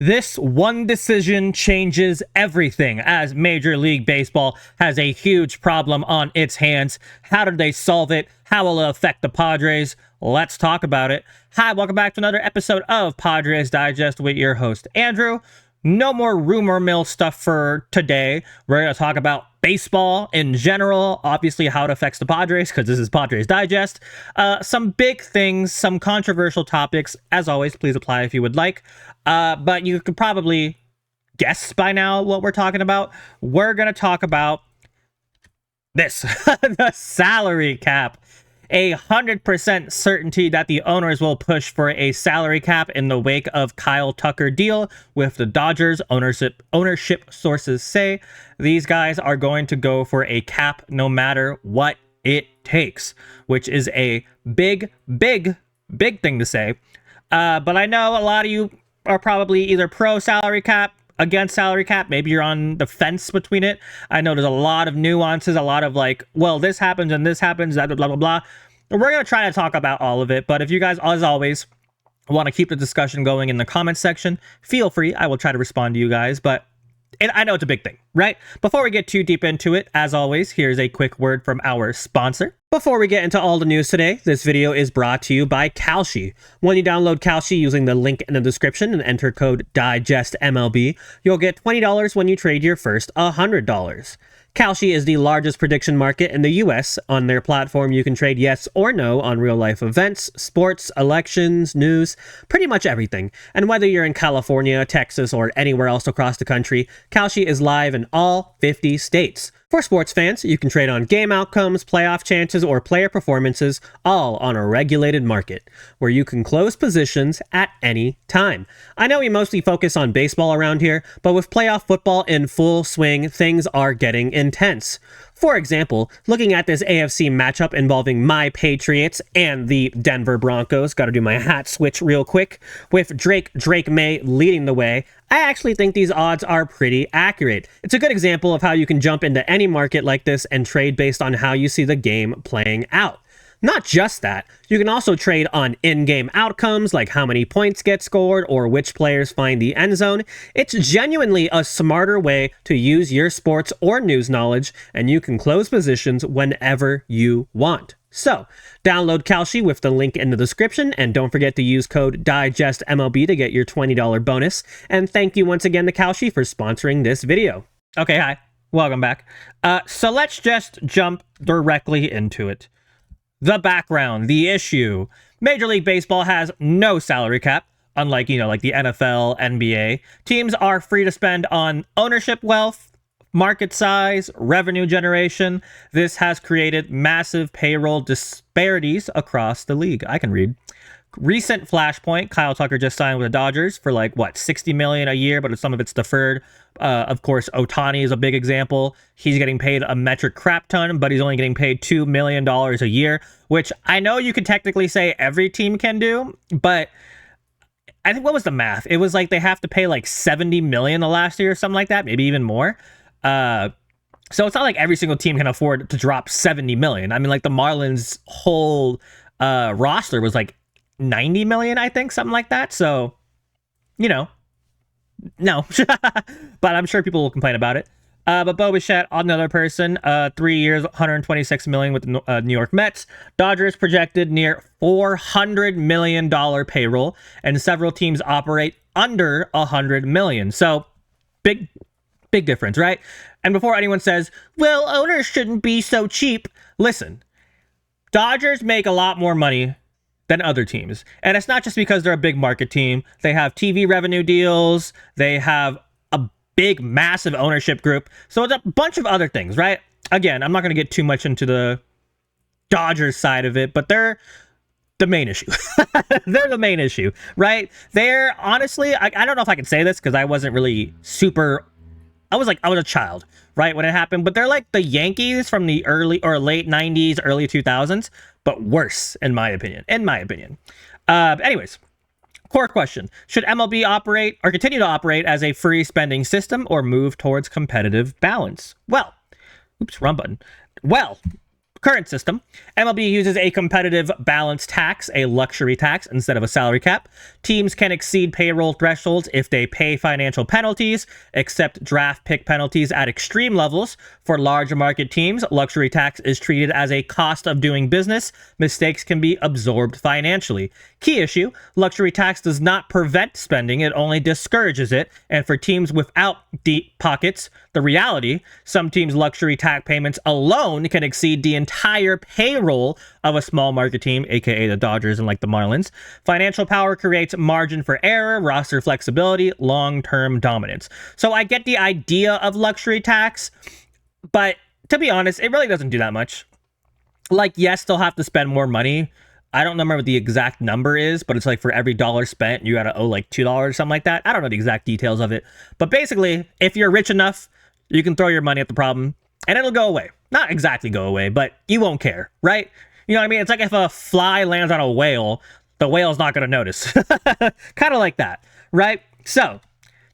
This one decision changes everything as Major League Baseball has a huge problem on its hands. How did they solve it? How will it affect the Padres? Let's talk about it. Hi, welcome back to another episode of Padres Digest with your host, Andrew. No more rumor mill stuff for today. We're going to talk about baseball in general, obviously how it affects the Padres, because this is Padres Digest. Some big things, some controversial topics. As always, please apply if you would like. But you could probably guess by now what we're talking about. We're going to talk about this, the salary cap. 100% certainty that the owners will push for a salary cap in the wake of Kyle Tucker deal with the Dodgers. Ownership sources say these guys are going to go for a cap no matter what it takes, which is a big thing to say. But I know a lot of you are probably either pro salary cap, against salary cap. Maybe you're on the fence between it. I know there's a lot of nuances, a lot of like, well, this happens and this happens, blah, blah, blah, blah. We're going to try to talk about all of it. But if you guys, as always, want to keep the discussion going in the comments section, feel free. I will try to respond to you guys. But I know it's a big thing, right? Before we get too deep into it, as always, here's a quick word from our sponsor. Before we get into all the news today, this video is brought to you by Kalshi. When you download Kalshi using the link in the description and enter code DIGESTMLB, you'll get $20 when you trade your first $100. Kalshi is the largest prediction market in the US. On their platform, you can trade yes or no on real-life events, sports, elections, news, pretty much everything. And whether you're in California, Texas, or anywhere else across the country, Kalshi is live in all 50 states. For sports fans, you can trade on game outcomes, playoff chances, or player performances, all on a regulated market, where you can close positions at any time. I know we mostly focus on baseball around here, but with playoff football in full swing, things are getting intense. For example, looking at this AFC matchup involving my Patriots and the Denver Broncos, gotta do my hat switch real quick, with Drake May leading the way, I actually think these odds are pretty accurate. It's a good example of how you can jump into any market like this and trade based on how you see the game playing out. Not just that, you can also trade on in-game outcomes like how many points get scored or which players find the end zone. It's genuinely a smarter way to use your sports or news knowledge, and you can close positions whenever you want. So, download Kalshi with the link in the description, and don't forget to use code DIGESTMLB to get your $20 bonus. And thank you once again to Kalshi for sponsoring this video. Okay, hi. Welcome back. So let's just jump directly into it. The background, the issue. Major League Baseball has no salary cap, unlike, like the NFL, NBA. Teams are free to spend on ownership wealth, market size, revenue generation. This has created massive payroll disparities across the league. I can read. Recent flashpoint, Kyle Tucker just signed with the Dodgers for $60 million a year, but some of it's deferred. Of course, Ohtani is a big example. He's getting paid a metric crap ton, but he's only getting paid $2 million a year, which I know you could technically say every team can do, but I think, what was the math? It was like they have to pay $70 million the last year or something like that, maybe even more. So it's not like every single team can afford to drop $70 million. I mean, the Marlins' whole roster was 90 million, I think, something like that. So, no. But I'm sure people will complain about it. But Bo Bichette, another person, 3 years, 126 million with the New York Mets. Dodgers projected near $400 million payroll, and several teams operate under 100 million. So, big difference, right? And before anyone says, well, owners shouldn't be so cheap, listen, Dodgers make a lot more money than other teams. And it's not just because they're a big market team. They have TV revenue deals. They have a big, massive ownership group. So it's a bunch of other things, right? Again, I'm not going to get too much into the Dodgers side of it, but they're the main issue. They're the main issue, right? They're honestly, I don't know if I can say this because I wasn't really super... I was a child, right, when it happened, but they're like the Yankees from the early or late 90s, early 2000s, but worse, in my opinion. Anyways, core question. Should MLB operate or continue to operate as a free spending system or move towards competitive balance? Well, wrong button. Well, current system, MLB uses a competitive balance tax, a luxury tax, instead of a salary cap. Teams can exceed payroll thresholds if they pay financial penalties, except draft pick penalties at extreme levels. For large market teams, luxury tax is treated as a cost of doing business. Mistakes can be absorbed financially. Key issue, luxury tax does not prevent spending, it only discourages it. And for teams without deep pockets, the reality, some teams' luxury tax payments alone can exceed the entire payroll of a small market team, aka the Dodgers and like the Marlins. Financial power creates margin for error, roster flexibility, long-term dominance. So I get the idea of luxury tax, but to be honest, it really doesn't do that much. Like, yes, they'll have to spend more money. I don't remember what the exact number is, but it's like for every dollar spent, you gotta owe like $2 or something like that. I don't know the exact details of it. But basically, if you're rich enough, you can throw your money at the problem and it'll go away. Not exactly go away, but you won't care, right? You know what I mean? It's like if a fly lands on a whale, the whale's not gonna notice. Kind of like that, right? So,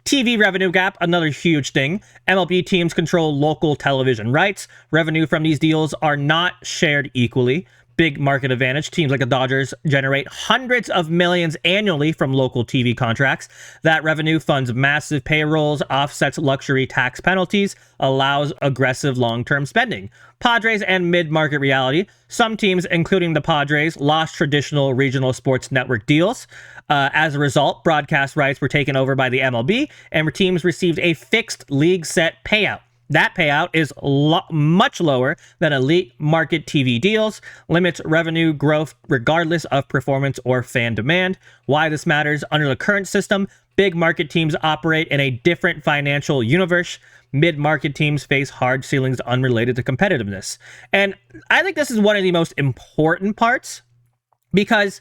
TV revenue gap, another huge thing. MLB teams control local television rights. Revenue from these deals are not shared equally. Big market advantage. Teams like the Dodgers generate hundreds of millions annually from local TV contracts. That revenue funds massive payrolls, offsets luxury tax penalties, allows aggressive long-term spending. Padres and mid-market reality. Some teams, including the Padres, lost traditional regional sports network deals. As a result, broadcast rights were taken over by the MLB, and teams received a fixed league-set payout. That payout is much lower than elite market TV deals, limits revenue growth regardless of performance or fan demand. Why this matters: under the current system, big market teams operate in a different financial universe. Mid-market teams face hard ceilings unrelated to competitiveness. And I think this is one of the most important parts, because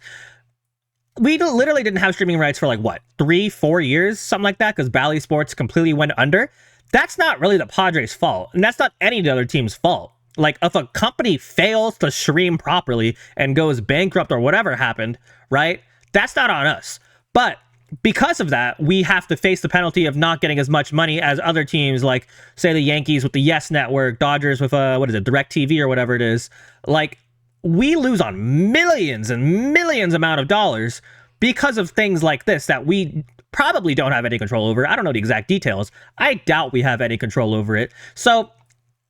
we literally didn't have streaming rights for like, what, 3-4 years? Something like that, because Bally Sports completely went under. That's not really the Padres' fault, and that's not any of the other team's fault. Like, if a company fails to stream properly and goes bankrupt or whatever happened, right, that's not on us. But because of that, we have to face the penalty of not getting as much money as other teams, like, say, the Yankees with the Yes Network, Dodgers with, DirecTV or whatever it is. Like, we lose on millions and millions amount of dollars because of things like this that we probably don't have any control over. I don't know the exact details. I doubt we have any control over it. So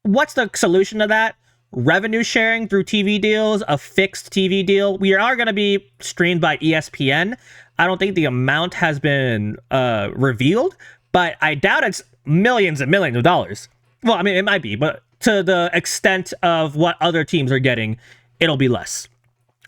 what's the solution to that? Revenue sharing through TV deals, a fixed TV deal. We are going to be streamed by ESPN. I don't think the amount has been revealed, but I doubt it's millions and millions of dollars. Well, I mean, it might be, but to the extent of what other teams are getting, it'll be less.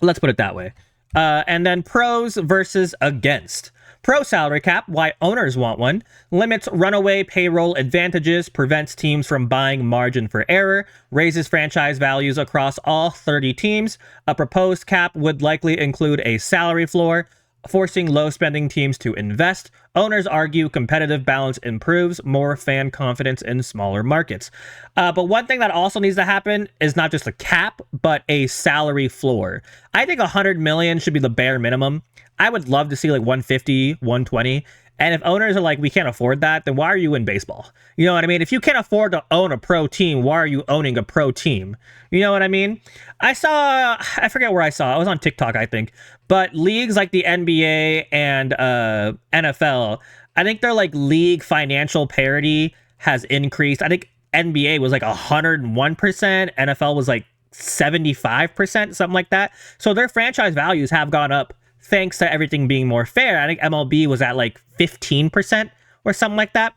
Let's put it that way. And then pros versus against. Pro salary cap, why owners want one, limits runaway payroll advantages, prevents teams from buying margin for error, raises franchise values across all 30 teams. A proposed cap would likely include a salary floor, forcing low-spending teams to invest. Owners argue competitive balance improves, more fan confidence in smaller markets. But one thing that also needs to happen is not just a cap, but a salary floor. I think $100 million should be the bare minimum. I would love to see like 150, 120. And if owners are like, we can't afford that, then why are you in baseball? You know what I mean? If you can't afford to own a pro team, why are you owning a pro team? You know what I mean? I forget where I saw it. I was on TikTok, I think. But leagues like the NBA and NFL, I think their like league financial parity has increased. I think NBA was like 101%. NFL was like 75%, something like that. So their franchise values have gone up thanks to everything being more fair. I think MLB was at like 15% or something like that.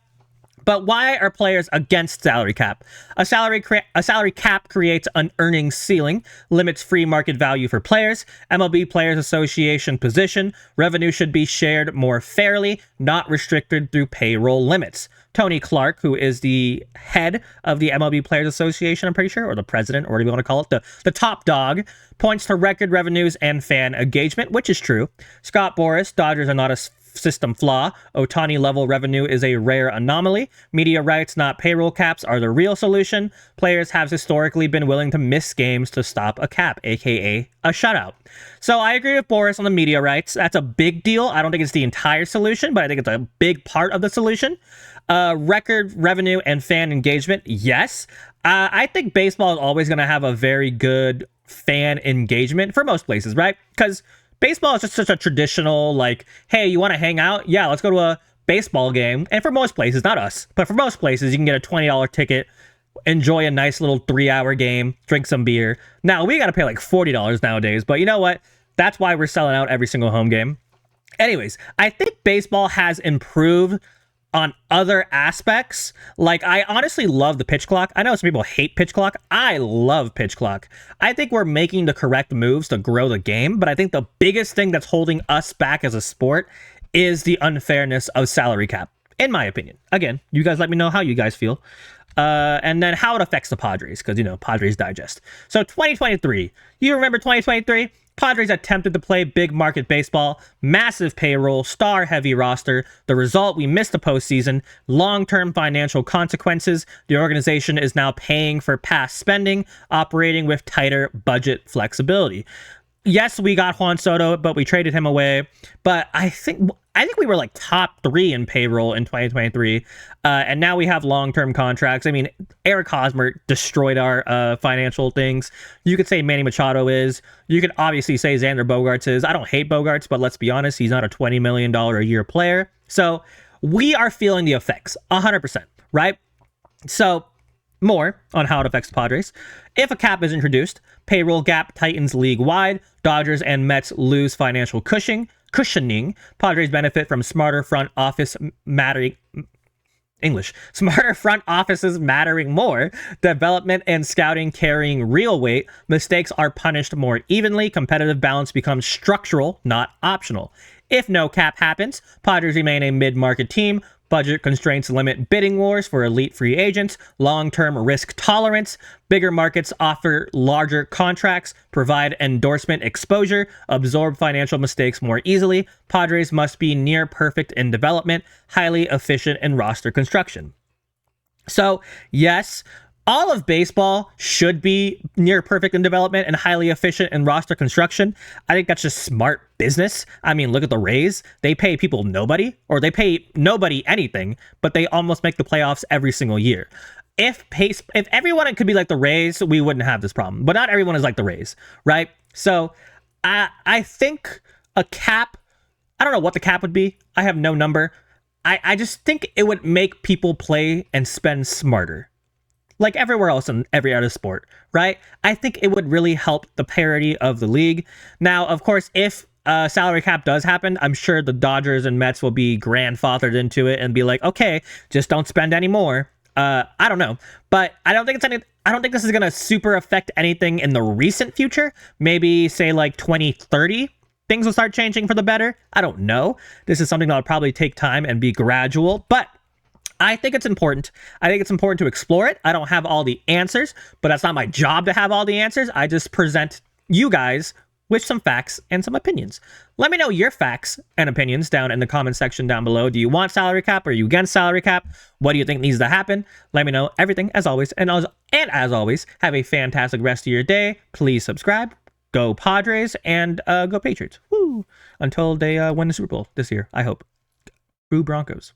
But why are players against salary cap? A salary cap creates an earnings ceiling, limits free market value for players. MLB Players Association position: revenue should be shared more fairly, not restricted through payroll limits. Tony Clark, who is the head of the MLB Players Association, I'm pretty sure, or the president, or whatever you want to call it, the top dog, points to record revenues and fan engagement, which is true. Scott Boras: Dodgers are not as system flaw. Ohtani level revenue is a rare anomaly. Media rights, not payroll caps, are the real solution. Players have historically been willing to miss games to stop a cap, aka a shutout. So I agree with Boris on the media rights. That's a big deal. I don't think it's the entire solution, but I think it's a big part of the solution. Record revenue and fan engagement, yes. I think baseball is always going to have a very good fan engagement for most places, right? Because baseball is just such a traditional, like, hey, you want to hang out? Yeah, let's go to a baseball game. And for most places, not us, but for most places, you can get a $20 ticket, enjoy a nice little 3-hour game, drink some beer. Now, we got to pay like $40 nowadays, but you know what? That's why we're selling out every single home game. Anyways, I think baseball has improved on other aspects. Like, I honestly love the pitch clock. I know some people hate pitch clock. I love pitch clock. I think we're making the correct moves to grow the game, but I think the biggest thing that's holding us back as a sport is the unfairness of salary cap, in my opinion. Again, you guys let me know how you guys feel. And then how it affects the Padres, because, you know, Padres Digest. So 2023, you remember 2023? Padres attempted to play big market baseball, massive payroll, star-heavy roster. The result, we missed the postseason. Long-term financial consequences. The organization is now paying for past spending, operating with tighter budget flexibility. Yes, we got Juan Soto, but we traded him away. But I think we were like top 3 in payroll in 2023. And now we have long-term contracts. I mean, Eric Hosmer destroyed our financial things. You could say Manny Machado is. You could obviously say Xander Bogaerts is. I don't hate Bogaerts, but let's be honest, he's not a $20 million a year player. So we are feeling the effects 100%, right? So more on how it affects the Padres. If a cap is introduced, payroll gap tightens league-wide. Dodgers and Mets lose financial cushioning. Padres benefit from smarter front offices mattering more. Development and scouting carrying real weight. Mistakes are punished more evenly. Competitive balance becomes structural, not optional. If no cap happens, Padres remain a mid-market team. Budget constraints limit bidding wars for elite free agents. Long-term risk tolerance. Bigger markets offer larger contracts, provide endorsement exposure, absorb financial mistakes more easily. Padres must be near perfect in development, highly efficient in roster construction. So, yes, all of baseball should be near perfect in development and highly efficient in roster construction. I think that's just smart business. I mean, look at the Rays. They pay people nobody, or they pay nobody anything, but they almost make the playoffs every single year. If everyone could be like the Rays, we wouldn't have this problem. But not everyone is like the Rays, right? So I think a cap, I don't know what the cap would be. I have no number. I just think it would make people play and spend smarter, like everywhere else in every other sport, right? I think it would really help the parity of the league. Now, of course, if salary cap does happen, I'm sure the Dodgers and Mets will be grandfathered into it and be like, okay, just don't spend any more. I don't know, but I don't think this is gonna super affect anything in the recent future. Maybe say like 2030, things will start changing for the better. I don't know. This is something that'll probably take time and be gradual, but I think it's important. I think it's important to explore it. I don't have all the answers, but that's not my job to have all the answers. I just present you guys with some facts and some opinions. Let me know your facts and opinions down in the comment section down below. Do you want salary cap? Are you against salary cap? What do you think needs to happen? Let me know everything as always. And as always, have a fantastic rest of your day. Please subscribe. Go Padres and go Patriots. Woo! Until they win the Super Bowl this year, I hope. Boo Broncos.